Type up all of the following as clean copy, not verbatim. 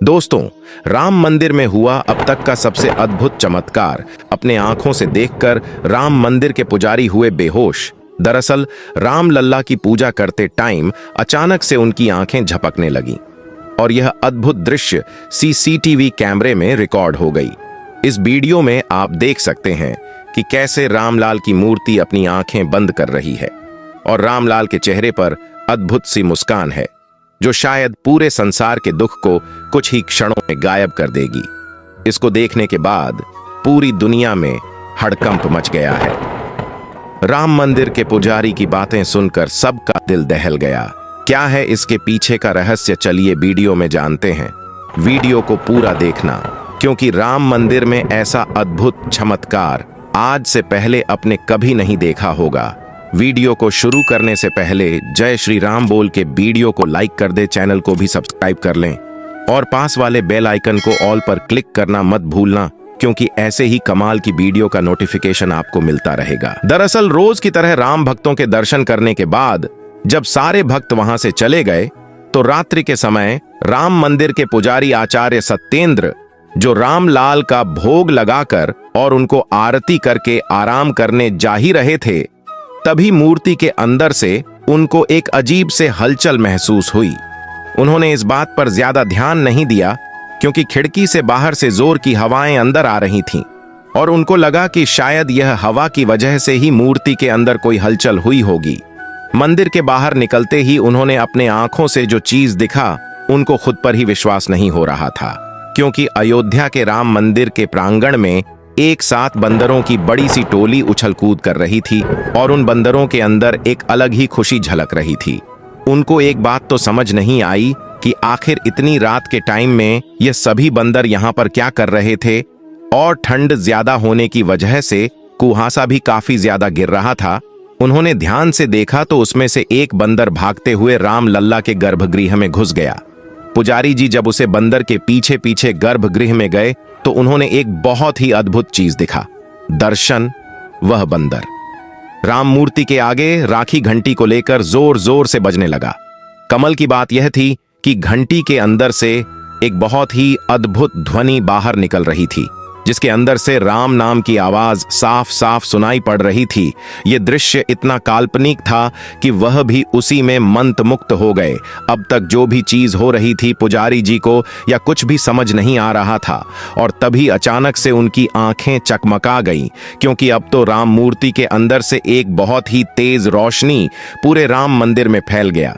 दोस्तों, राम मंदिर में हुआ अब तक का सबसे अद्भुत चमत्कार अपने आंखों से देखकर राम मंदिर के पुजारी हुए बेहोश। दरअसल राम लल्ला की पूजा करते टाइम अचानक से उनकी आंखें झपकने लगीं और यह अद्भुत दृश्य सीसीटीवी कैमरे में रिकॉर्ड हो गई। इस वीडियो में आप देख सकते हैं कि कैसे रामलाल की मूर्ति अपनी आंखें बंद कर रही है और रामलाल के चेहरे पर अद्भुत सी मुस्कान है जो शायद पूरे संसार के दुख को कुछ ही क्षणों में गायब कर देगी। इसको देखने के बाद पूरी दुनिया में हड़कंप मच गया है। राम मंदिर के पुजारी की बातें सुनकर सबका दिल दहल गया। क्या है इसके पीछे का रहस्य, चलिए वीडियो में जानते हैं। वीडियो को पूरा देखना, क्योंकि राम मंदिर में ऐसा अद्भुत चमत्कार आज से पहले आपने कभी नहीं देखा होगा। वीडियो को शुरू करने से पहले जय श्री राम बोल के वीडियो को लाइक कर दे, चैनल को भी सब्सक्राइब कर लें और पास वाले बेल आइकन को ऑल पर क्लिक करना मत भूलना, क्योंकि ऐसे ही कमाल की वीडियो का नोटिफिकेशन आपको मिलता रहेगा। दरअसल रोज की तरह राम भक्तों के दर्शन करने के बाद जब सारे भक्त वहां से चले गए तो रात्रि के समय राम मंदिर के पुजारी आचार्य सत्येंद्र, जो रामलाल का भोग लगाकर और उनको आरती करके आराम करने जा ही रहे थे, तभी मूर्ति के अंदर से उनको एक अजीब से हलचल महसूस हुई। उन्होंने इस बात पर ज्यादा ध्यान नहीं दिया क्योंकि खिड़की से बाहर से जोर की हवाएं अंदर आ रही थीं और उनको लगा कि शायद यह हवा की वजह से ही मूर्ति के अंदर कोई हलचल हुई होगी। मंदिर के बाहर निकलते ही उन्होंने अपने आंखों से जो चीज दिखा उनको खुद पर ही विश्वास नहीं हो रहा था, क्योंकि अयोध्या के राम मंदिर के प्रांगण में एक साथ बंदरों की बड़ी सी टोली उछल कूद कर रही थी और उन बंदरों के अंदर एक अलग ही खुशी झलक रही थी। उनको एक बात तो समझ नहीं आई कि आखिर इतनी रात के टाइम में ये सभी बंदर यहाँ पर क्या कर रहे थे, और ठंड ज्यादा होने की वजह से कुहासा भी काफी ज्यादा गिर रहा था। उन्होंने ध्यान से देखा तो उसमें से एक बंदर भागते हुए राम लल्ला के गर्भगृह में घुस गया। पुजारी जी जब उसे बंदर के पीछे पीछे गर्भगृह में गए तो उन्होंने एक बहुत ही अद्भुत चीज दिखा। दर्शन, वह बंदर राम मूर्ति के आगे राखी घंटी को लेकर जोर जोर से बजने लगा। कमल की बात यह थी कि घंटी के अंदर से एक बहुत ही अद्भुत ध्वनि बाहर निकल रही थी, जिसके अंदर से राम नाम की आवाज साफ साफ सुनाई पड़ रही थी। यह दृश्य इतना काल्पनिक था कि वह भी उसी में मंत्रमुग्ध हो गए। अब तक जो भी चीज हो रही थी पुजारी जी को या कुछ भी समझ नहीं आ रहा था, और तभी अचानक से उनकी आंखें चकमका गईं, क्योंकि अब तो राम मूर्ति के अंदर से एक बहुत ही तेज रोशनी पूरे राम मंदिर में फैल गया।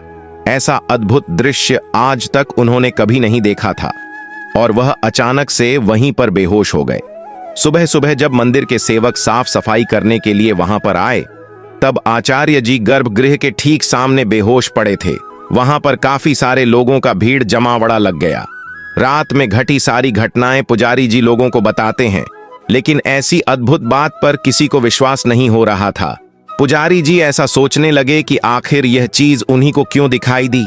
ऐसा अद्भुत दृश्य आज तक उन्होंने कभी नहीं देखा था और वह अचानक से वहीं पर बेहोश हो गए। सुबह सुबह जब मंदिर के सेवक साफ सफाई करने के लिए वहां पर आए, तब आचार्य जी गर्भगृह के ठीक सामने बेहोश पड़े थे। वहां पर काफी सारे लोगों का भीड़ जमावड़ा लग गया। रात में घटी सारी घटनाएं पुजारी जी लोगों को बताते हैं, लेकिन ऐसी अद्भुत बात पर किसी को विश्वास नहीं हो रहा था। पुजारी जी ऐसा सोचने लगे कि आखिर यह चीज उन्हीं को क्यों दिखाई दी।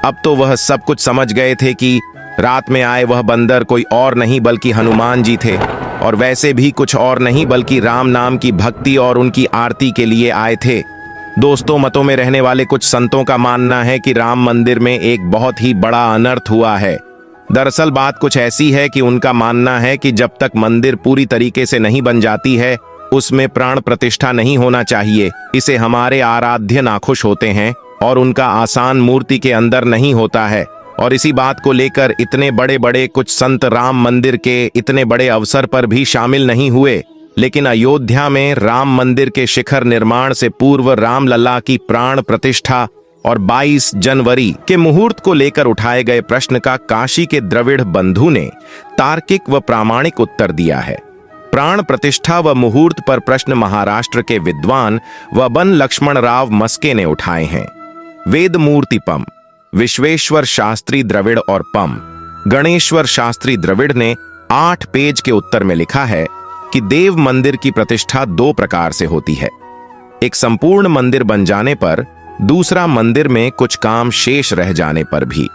अब तो वह सब कुछ समझ गए थे कि रात में आए वह बंदर कोई और नहीं बल्कि हनुमान जी थे, और वैसे भी कुछ और नहीं बल्कि राम नाम की भक्ति और उनकी आरती के लिए आए थे। दोस्तों, मतों में रहने वाले कुछ संतों का मानना है कि राम मंदिर में एक बहुत ही बड़ा अनर्थ हुआ है। दरअसल बात कुछ ऐसी है कि उनका मानना है कि जब तक मंदिर पूरी तरीके से नहीं बन जाती है उसमें प्राण प्रतिष्ठा नहीं होना चाहिए। इसे हमारे आराध्य नाखुश होते हैं और उनका आसान मूर्ति के अंदर नहीं होता है, और इसी बात को लेकर इतने बड़े बड़े कुछ संत राम मंदिर के इतने बड़े अवसर पर भी शामिल नहीं हुए। लेकिन अयोध्या में राम मंदिर के शिखर निर्माण से पूर्व राम लल्ला की प्राण प्रतिष्ठा और 22 जनवरी के मुहूर्त को लेकर उठाए गए प्रश्न का काशी के द्रविड़ बंधु ने तार्किक व प्रामाणिक उत्तर दिया है। प्राण प्रतिष्ठा व मुहूर्त पर प्रश्न महाराष्ट्र के विद्वान व बन लक्ष्मण राव मस्के ने उठाए हैं। वेद मूर्ति पम, विश्वेश्वर शास्त्री द्रविड़ और पम गणेश्वर शास्त्री द्रविड़ ने 8 पेज के उत्तर में लिखा है कि देव मंदिर की प्रतिष्ठा 2 प्रकार से होती है। एक संपूर्ण मंदिर बन जाने पर, दूसरा मंदिर में कुछ काम शेष रह जाने पर भी।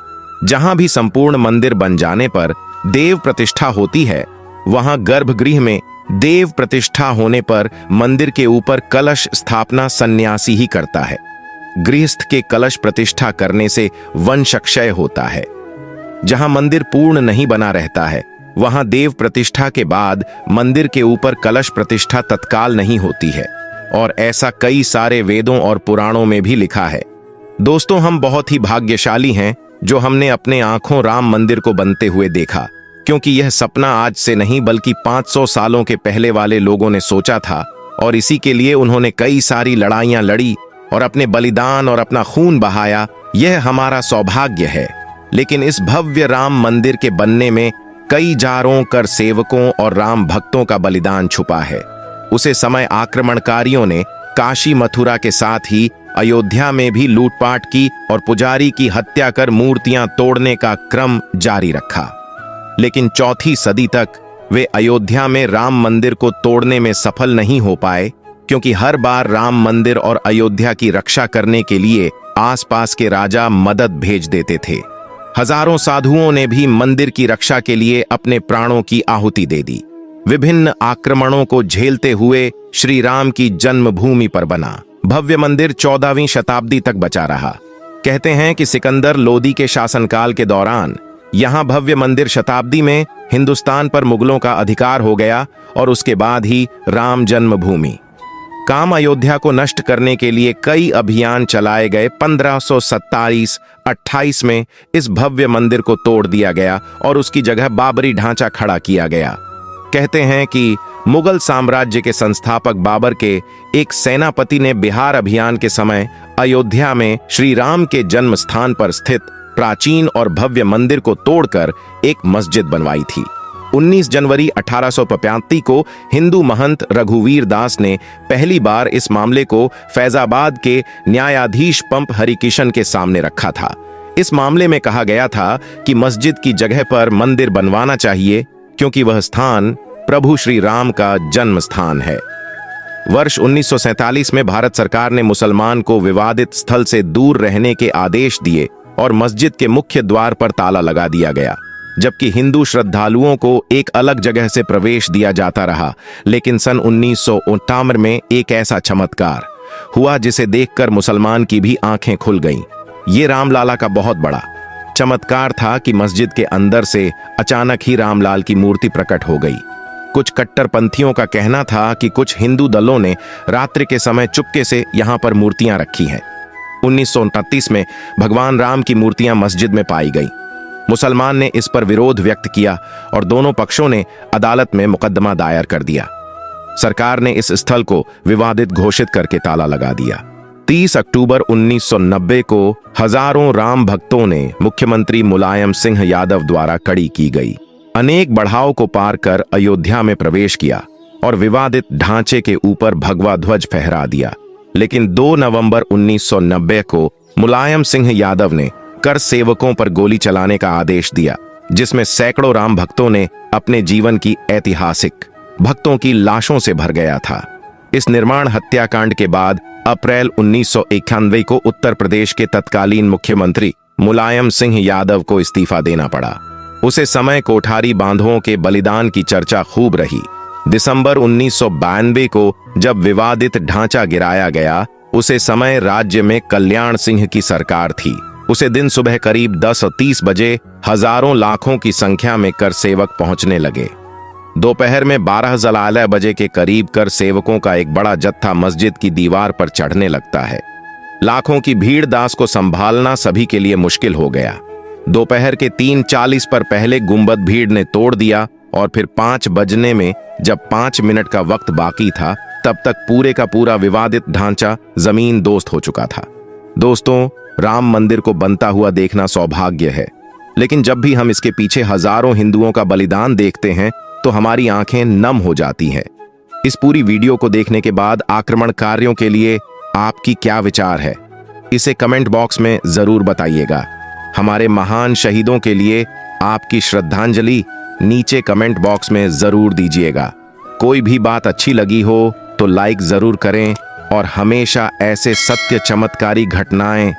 जहां भी संपूर्ण मंदिर बन जाने पर देव प्रतिष्ठा होती है, वहां गर्भगृह में देव प्रतिष्ठा होने पर मंदिर के ऊपर कलश स्थापना सन्यासी ही करता है। गृहस्थ के कलश प्रतिष्ठा करने से वंशक्षय होता है। जहां मंदिर पूर्ण नहीं बना रहता है, वहां देव प्रतिष्ठा के बाद मंदिर के ऊपर कलश प्रतिष्ठा तत्काल नहीं होती है, और ऐसा कई सारे वेदों और पुराणों में भी लिखा है। दोस्तों, हम बहुत ही भाग्यशाली हैं जो हमने अपने आंखों राम मंदिर को बनते हुए देखा, क्योंकि यह सपना आज से नहीं बल्कि 500 सालों के पहले वाले लोगों ने सोचा था, और इसी के लिए उन्होंने कई सारी लड़ाइयां लड़ी और अपने बलिदान और अपना खून बहाया। यह हमारा सौभाग्य है। लेकिन इस भव्य राम मंदिर के बनने में कई जारों कर सेवकों और राम भक्तों का बलिदान छुपा है। उसे समय आक्रमणकारियों ने काशी मथुरा के साथ ही अयोध्या में भी लूटपाट की और पुजारी की हत्या कर मूर्तियां तोड़ने का क्रम जारी रखा। लेकिन चौथी सदी तक वे अयोध्या में राम मंदिर को तोड़ने में सफल नहीं हो पाए, क्योंकि हर बार राम मंदिर और अयोध्या की रक्षा करने के लिए आसपास के राजा मदद भेज देते थे। हजारों साधुओं ने भी मंदिर की रक्षा के लिए अपने प्राणों की आहुति दे दी। विभिन्न आक्रमणों को झेलते हुए श्री राम की जन्मभूमि पर बना भव्य मंदिर 14वीं शताब्दी तक बचा रहा। कहते हैं कि सिकंदर लोदी के शासनकाल के दौरान यहां भव्य मंदिर शताब्दी में हिंदुस्तान पर मुगलों का अधिकार हो गया, और उसके बाद ही राम जन्मभूमि काम अयोध्या को नष्ट करने के लिए कई अभियान चलाए गए। 1527-28 में इस भव्य मंदिर को तोड़ दिया गया और उसकी जगह बाबरी ढांचा खड़ा किया गया। कहते हैं कि मुगल साम्राज्य के संस्थापक बाबर के एक सेनापति ने बिहार अभियान के समय अयोध्या में श्री राम के जन्म स्थान पर स्थित प्राचीन और भव्य मंदिर को तोड़कर एक मस्जिद बनवाई थी। 19 जनवरी 1885 को हिंदू महंत रघुवीर दास ने पहली बार इस मामले को फैजाबाद के न्यायाधीश पंप हरिकिशन के सामने रखा था। इस मामले में कहा गया था कि मस्जिद की जगह पर मंदिर बनवाना चाहिए, क्योंकि वह स्थान प्रभु श्री राम का जन्म स्थान है। वर्ष 1947 में भारत सरकार ने मुसलमान को विवादित स्थल से दूर रहने के आदेश दिए और मस्जिद के मुख्य द्वार पर ताला लगा दिया गया, जबकि हिंदू श्रद्धालुओं को एक अलग जगह से प्रवेश दिया जाता रहा। लेकिन सन 1958 में एक ऐसा चमत्कार हुआ जिसे देखकर मुसलमान की भी आंखें खुल गईं। ये रामलाला का बहुत बड़ा चमत्कार था कि मस्जिद के अंदर से अचानक ही रामलाल की मूर्ति प्रकट हो गई। कुछ कट्टरपंथियों का कहना था कि कुछ हिंदू दलों ने रात्रि के समय चुपके से यहां पर मूर्तियां रखी हैं। 1929 में भगवान राम की मूर्तियां मस्जिद में पाई गईं। मुसलमान ने इस पर विरोध व्यक्त किया और दोनों पक्षों ने अदालत में मुकदमा दायर कर दिया। सरकार ने इस स्थल को विवादित घोषित करके ताला लगा दिया। 30 अक्टूबर 1990 को हजारों राम भक्तों ने मुख्यमंत्री मुलायम सिंह यादव द्वारा कड़ी की गई अनेक बढ़ाव को पार कर अयोध्या में प्रवेश किया और विवादित ढांचे के ऊपर भगवा ध्वज फहरा दिया। लेकिन 2 नवंबर 1990 को मुलायम सिंह यादव ने कर सेवकों पर गोली चलाने का आदेश दिया, जिसमें सैकड़ों राम भक्तों ने अपने जीवन की ऐतिहासिक भक्तों की लाशों से भर गया था। इस निर्माण हत्याकांड के बाद अप्रैल 1991 को उत्तर प्रदेश के तत्कालीन मुख्यमंत्री मुलायम सिंह यादव को इस्तीफा देना पड़ा। उसे समय कोठारी बांधवों के बलिदान की चर्चा खूब रही। दिसंबर 1992 को जब विवादित ढांचा गिराया गया, उसे समय राज्य में कल्याण सिंह की सरकार थी। उसे दिन सुबह करीब 10:30 बजे हजारों लाखों की संख्या में कर सेवक पहुंचने लगे। दोपहर में 12 बजे के करीब कर सेवकों का एक बड़ा जत्था मस्जिद की दीवार पर चढ़ने लगता है। लाखों की भीड़ दास को संभालना सभी के लिए मुश्किल हो गया। दोपहर के 3:40 पर पहले गुंबद भीड़ ने तोड़ दिया और फिर 5 बजने में जब 5 मिनट का वक्त बाकी था, तब तक पूरे का पूरा विवादित ढांचा जमीन दोस्त हो चुका था। दोस्तों, राम मंदिर को बनता हुआ देखना सौभाग्य है, लेकिन जब भी हम इसके पीछे हजारों हिंदुओं का बलिदान देखते हैं तो हमारी आंखें नम हो जाती हैं। इस पूरी वीडियो को देखने के बाद आक्रमणकारियों के लिए आपकी क्या विचार है, इसे कमेंट बॉक्स में जरूर बताइएगा। हमारे महान शहीदों के लिए आपकी श्रद्धांजलि नीचे कमेंट बॉक्स में जरूर दीजिएगा। कोई भी बात अच्छी लगी हो तो लाइक जरूर करें और हमेशा ऐसे सत्य चमत्कारी घटनाएं